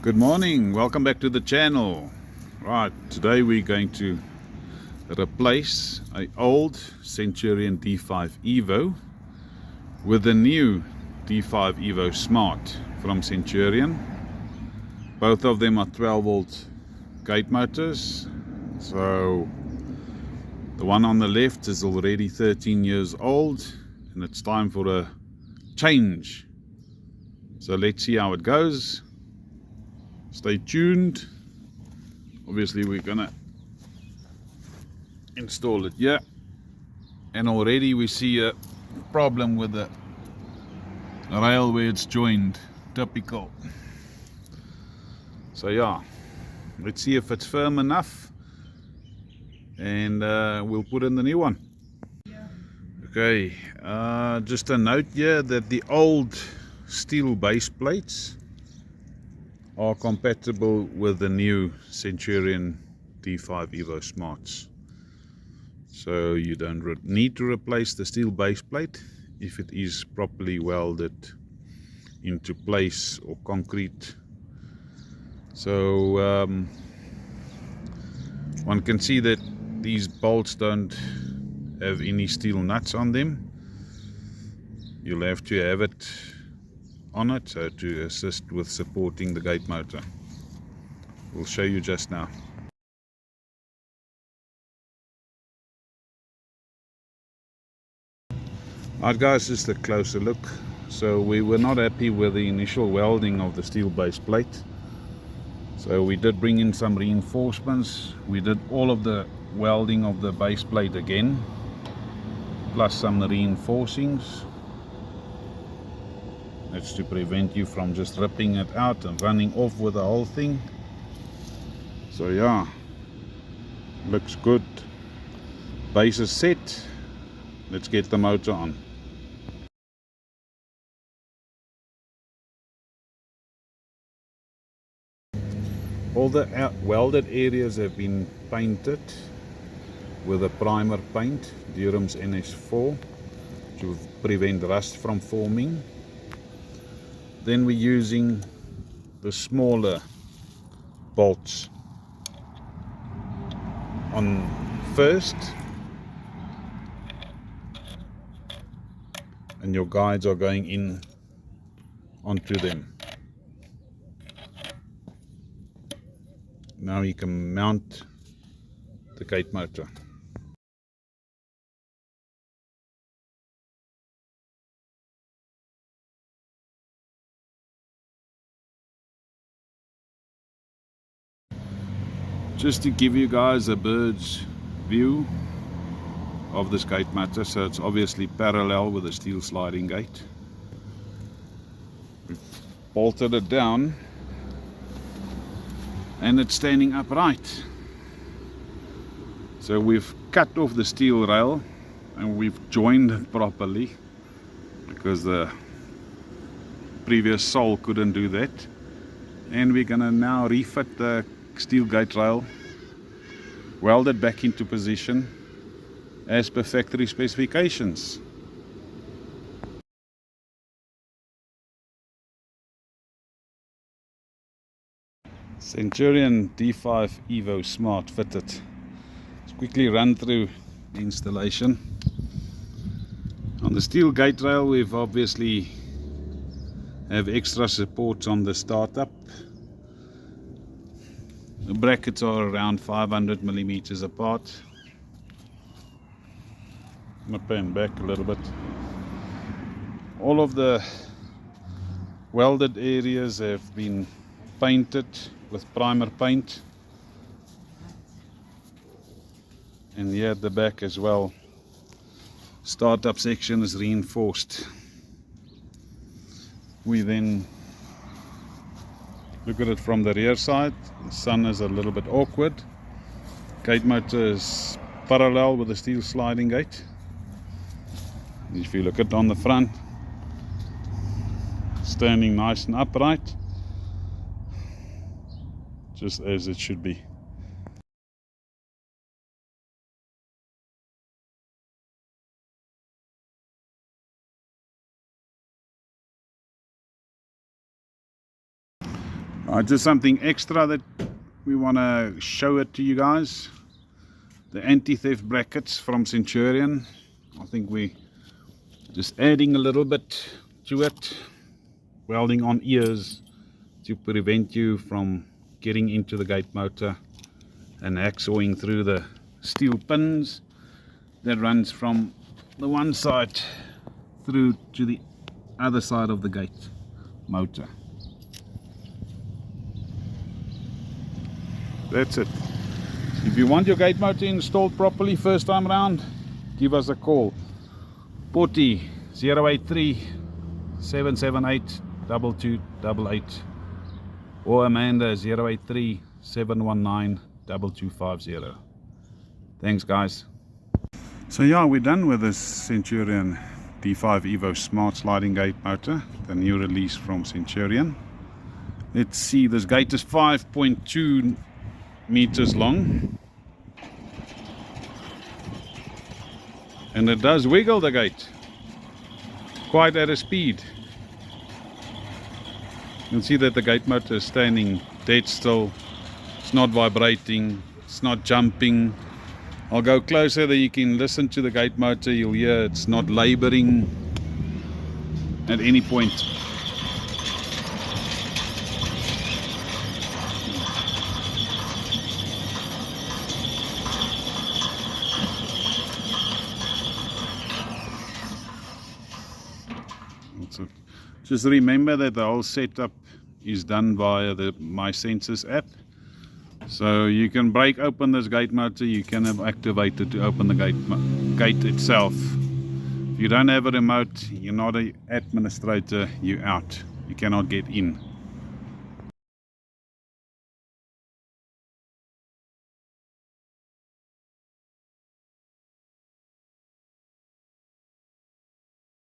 Good morning, welcome back to the channel. Right, today we're going to replace an old Centurion D5 Evo with a new D5 Evo Smart from Centurion. Both of them are 12 volt gate motors. So the one on the left is already 13 years old and it's time for a change. So let's see how it goes. Stay tuned. Obviously we're gonna install it here, and already we see a problem with the rail where it's joined. Typical. So yeah, let's see if it's firm enough, and we'll put in the new one. Okay, just a note here that the old steel base plates are compatible with the new Centurion D5 Evo Smarts. So you don't need to replace the steel base plate if it is properly welded into place or concrete. So one can see that these bolts don't have any steel nuts on them. You'll have to have it on it so to assist with supporting the gate motor. We'll show you just now. Alright guys, just a closer look. So we were not happy with the initial welding of the steel base plate. So we did bring in some reinforcements. We did all of the welding of the base plate again, plus some reinforcings. That's to prevent you from just ripping it out and running off with the whole thing. So yeah, looks good. Base is set. Let's get the motor on. All the welded areas have been painted with a primer paint, Durham's NS4, to prevent rust from forming. Then we're using the smaller bolts on first, and your guides are going in onto them. Now you can mount the gate motor. Just to give you guys a bird's view of this gate motor, so it's obviously parallel with the steel sliding gate. We've bolted it down and it's standing upright. So we've cut off the steel rail and we've joined it properly, because the previous sole couldn't do that. And we're gonna now refit the steel gate rail, weld it back into position as per factory specifications. Centurion D5 Evo Smart fitted. Let's quickly run through the installation. On the steel gate rail, we've obviously have extra supports on the startup. The brackets are around 500 millimeters apart. I'm going to pan back a little bit. All of the welded areas have been painted with primer paint, and here at the back as well, startup section is reinforced. We then look at it from the rear side. The sun is a little bit awkward. Gate motor is parallel with the steel sliding gate. If you look at it on the front, standing nice and upright, just as it should be. Just something extra that we want to show it to you guys. The anti-theft brackets from Centurion. I think we just adding a little bit to it, welding on ears to prevent you from getting into the gate motor and hacksawing through the steel pins that runs from the one side through to the other side of the gate motor. That's it. If you want your gate motor installed properly first time around, give us a call. Pottie 083 778 2288 or Amanda 083 719 2250. Thanks guys. So yeah, we're done with this Centurion D5 Evo Smart sliding gate motor, the new release from Centurion. Let's see, this gate is 5.2 meters long, and it does wiggle the gate quite at a speed. You'll see that the gate motor is standing dead still. It's not vibrating, it's not jumping. I'll go closer, that you can listen to the gate motor. You'll hear it's not laboring at any point. So just remember that the whole setup is done via the My Sensors app. So you can break open this gate motor, you can have activated to open the gate itself. If you don't have a remote, you're not an administrator, you're out. You cannot get in.